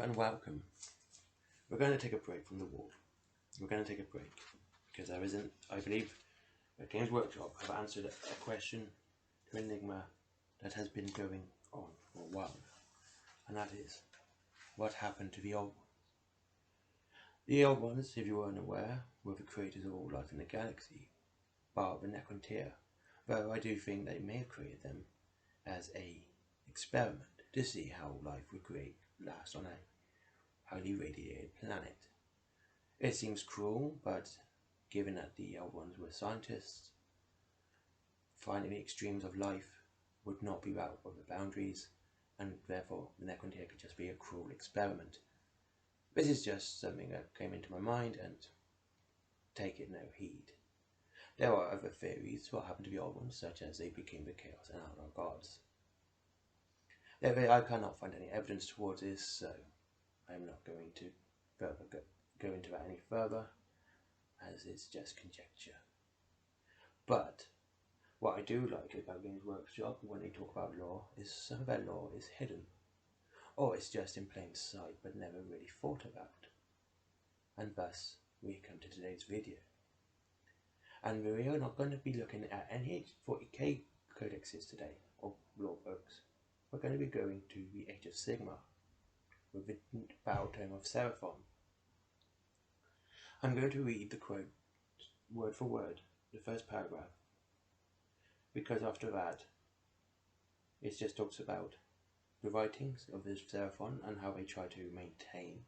and welcome. We're going to take a break from the war. We're going to take a break because I believe that Games Workshop have answered a question to Enigma that has been going on for a while, and that is, what happened to the old ones? The old ones, if you weren't aware, were the creators of all life in the galaxy, bar the Necrontyr, though I do think they may have created them as a experiment to see how life would last on a highly radiated planet. It seems cruel, but given that the old ones were scientists, finding the extremes of life would not be out of the boundaries, and therefore the Necrontyr could just be a cruel experiment. This is just something that came into my mind, and take it no heed. There are other theories what happened to the old ones, such as they became the Chaos and Outlaw gods. I cannot find any evidence towards this, so I'm not going to go into that any further, as it's just conjecture. But what I do like about Games Workshop when they talk about lore is some of their lore is hidden, or it's just in plain sight but never really thought about. And thus we come to today's video. And we are not going to be looking at any 40k codexes today, or lore books. We're going to be going to the Age of Sigmar with the battle tome of SERAPHON. I'm going to read the quote word for word, the first paragraph, because after that it just talks about the writings of the SERAPHON and how they try to maintain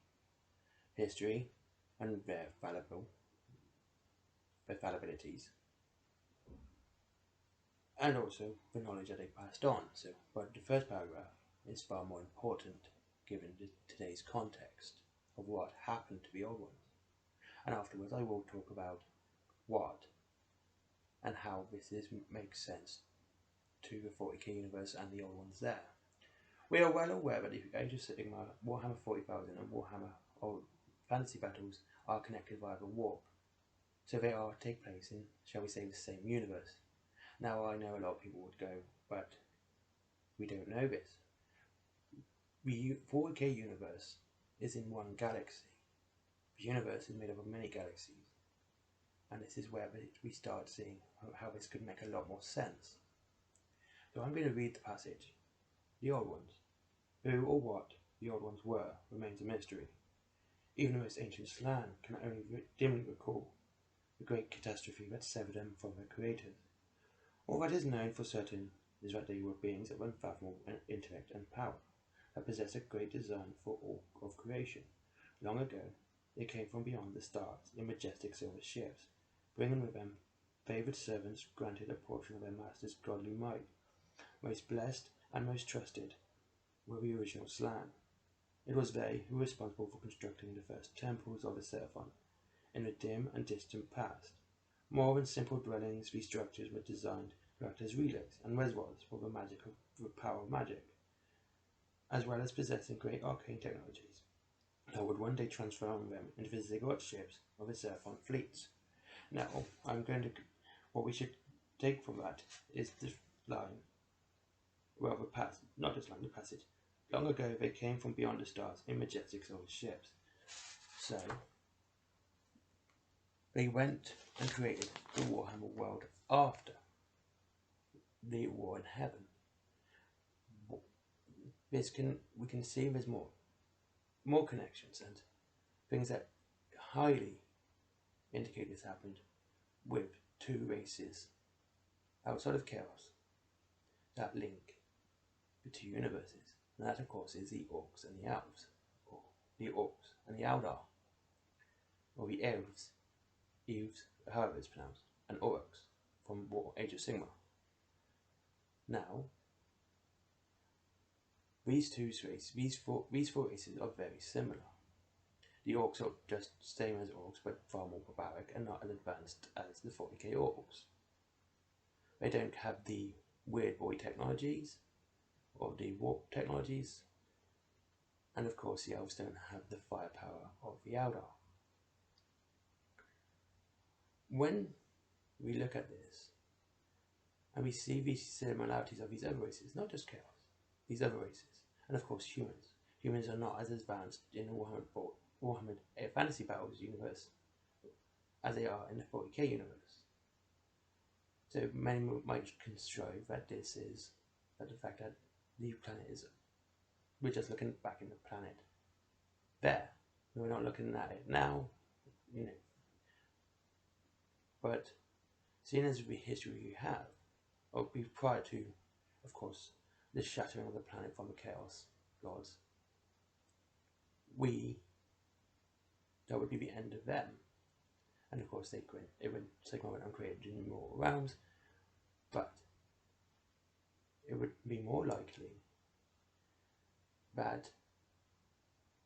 history and their fallibilities, and also the knowledge that they passed on. But the first paragraph is far more important given today's context of what happened to the old ones. And afterwards I will talk about what and how this makes sense to the 40k universe and the old ones there. We are well aware that the Age of Sigmar, Warhammer 40,000 and Warhammer or fantasy battles are connected via the warp, so they take place in, shall we say, the same universe. Now I know a lot of people would go, but we don't know this. The 40k universe is in one galaxy. The universe is made up of many galaxies, and this is where we start seeing how this could make a lot more sense. So I'm going to read the passage. The old ones. Who or what the old ones were remains a mystery. Even the most ancient Slan can only dimly recall the great catastrophe that severed them from their creators. All that is known for certain is that they were beings of unfathomable intellect and power, that possessed a great design for all of creation. Long ago, they came from beyond the stars in majestic silver ships, bringing with them favoured servants granted a portion of their master's godly might. Most blessed and most trusted were the original Slan. It was they who were responsible for constructing the first temples of the SERAPHON in the dim and distant past. More than simple dwellings, these structures were designed to act as relays and reservoirs for the power of magic, as well as possessing great arcane technologies that would one day transform them into the ziggurat ships of the SERAPHON fleets. Now, what we should take from that is the line, well, the passage, not just line, the passage. Long ago they came from beyond the stars in majestic silver ships. So, they went and created the Warhammer world after the war in heaven. We can see there's more connections and things that highly indicate this happened with two races outside of Chaos that link the two universes. And that, of course, is the Orcs and the Elves, or the Orcs and the Eldar, or the Elves, however it's pronounced, and Orcs from Age of Sigmar. Now, these four races are very similar. The Orcs are just the same as Orcs, but far more barbaric and not as advanced as the 40k Orcs. They don't have the weird boy technologies, or the warp technologies, and of course the Elves don't have the firepower of the Eldar. When we look at this, and we see these similarities of these other races, not just Chaos, these other races, and of course humans. humans are not as advanced in the Warhammer Fantasy Battles universe as they are in the 40k universe. So many might contrive that this is that the fact that the planet is, we're just looking back in the planet there. We're not looking at it now, you know. But seeing as the history we have, or prior to, of course, the shattering of the planet from the Chaos Gods, that would be the end of them. And of course, Sigmar went and created new more realms, but it would be more likely that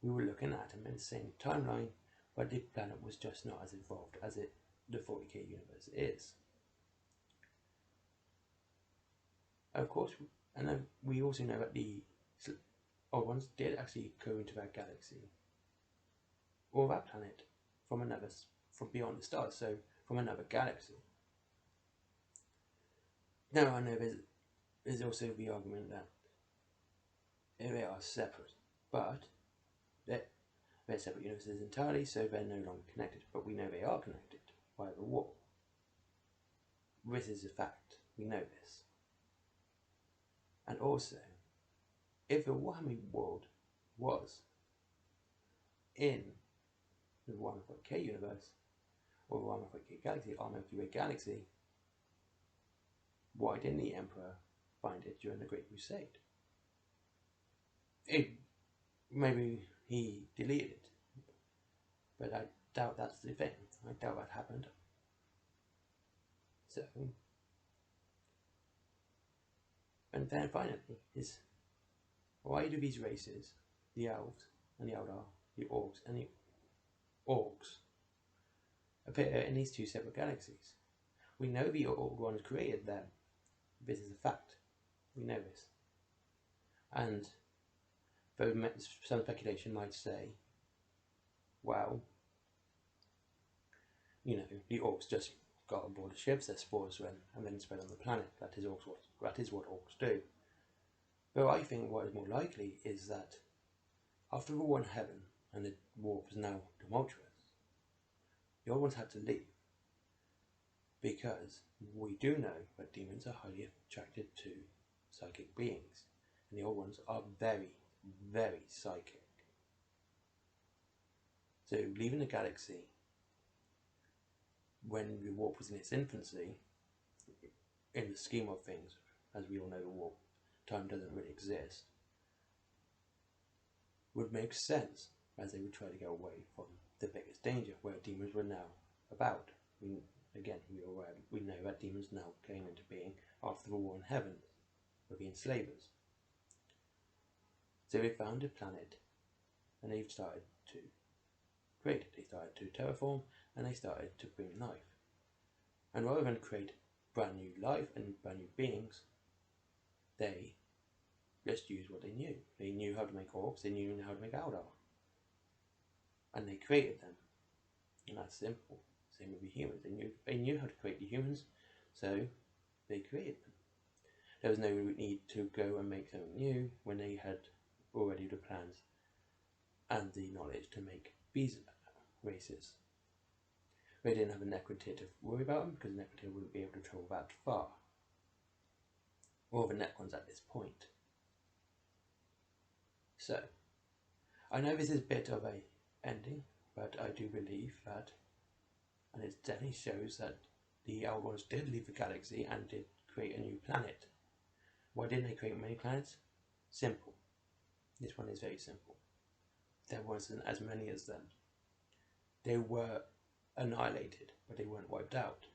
we were looking at them in the same timeline, but the planet was just not as evolved as the 40k universe is. Of course, and then we also know that the old ones did actually go into that galaxy or that planet from beyond the stars, so from another galaxy. Now I know there's also the argument that they are separate, but they're separate universes entirely, so they're no longer connected. But we know they are connected by the war. This is a fact. We know this. And also, if the Warhammer world was in the Warhammer 40k universe, or the Warhammer 40k galaxy, our Milky Way galaxy, why didn't the Emperor find it during the Great Crusade? Maybe he deleted it, but I doubt that's the thing. I doubt that happened. So, and then finally is, why do these races, the Elves and the Eldar, the Orcs and the Orcs, appear in these two separate galaxies? We know the Old Ones created them. This is a fact. We know this. And though some speculation might say, well, you know, the Orcs just got on board the ships, their spores went and then spread on the planet. That is what Orcs do. But I think what is more likely is that after the war in heaven and the war was now tumultuous, the Old Ones had to leave, because we do know that demons are highly attracted to psychic beings, and the Old Ones are very, very psychic. So leaving the galaxy when the warp was in its infancy, in the scheme of things, as we all know, the warp time doesn't really exist, would make sense, as they would try to get away from the biggest danger, where demons were now about. We know that demons now came into being after the war in heaven with the enslavers. So they found a planet and they started to create it. They started to terraform and they started to bring life. And rather than create brand new life and brand new beings, they just used what they knew. They knew how to make Orcs, they knew how to make Eldar. And they created them. And that's simple. Same with the humans. They knew how to create the humans, so they created them. There was no need to go and make something new when they had already the plans and the knowledge to make these races. They didn't have a Necrontyr to worry about them, because the Necrontyr wouldn't be able to travel that far. Or the Necrons at this point. So, I know this is a bit of a ending, but I do believe that, and it definitely shows that the Old Ones did leave the galaxy and did create a new planet. Why didn't they create many planets? Simple. This one is very simple. There wasn't as many as them. They were annihilated, but they weren't wiped out.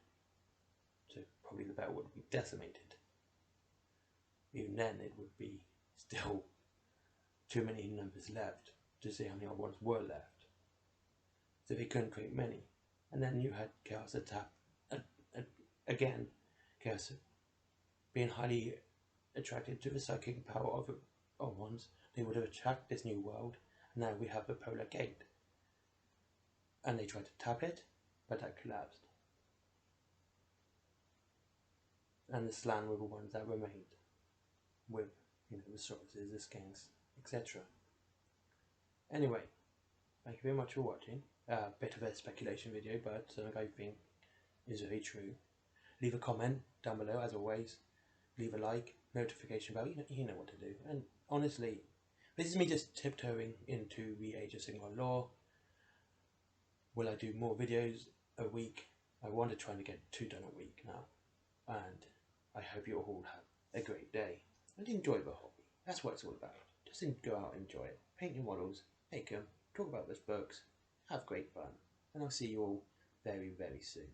So probably the battle would be decimated. Even then, it would be still too many numbers left to see how many Old Ones were left. So they couldn't create many. And then you had Chaos attack again. Chaos being highly attracted to the psychic power of the Old Ones. They would have attacked this new world. And now we have the Polar Gate. And they tried to tap it, but that collapsed. And the Slan were the ones that remained with, the Sauruses, the Skanks, etc. Anyway, thank you very much for watching. A bit of a speculation video, but something I think is very true. Leave a comment down below, as always. Leave a like, notification bell, you know what to do. And honestly, this is me just tiptoeing into the age of Sigma Law. Will I do more videos a week? I want to try and get 2 done a week now. And I hope you all have a great day and enjoy the hobby. That's what it's all about. Just go out and enjoy it. Paint your models, make them, talk about those books, have great fun. And I'll see you all very, very soon.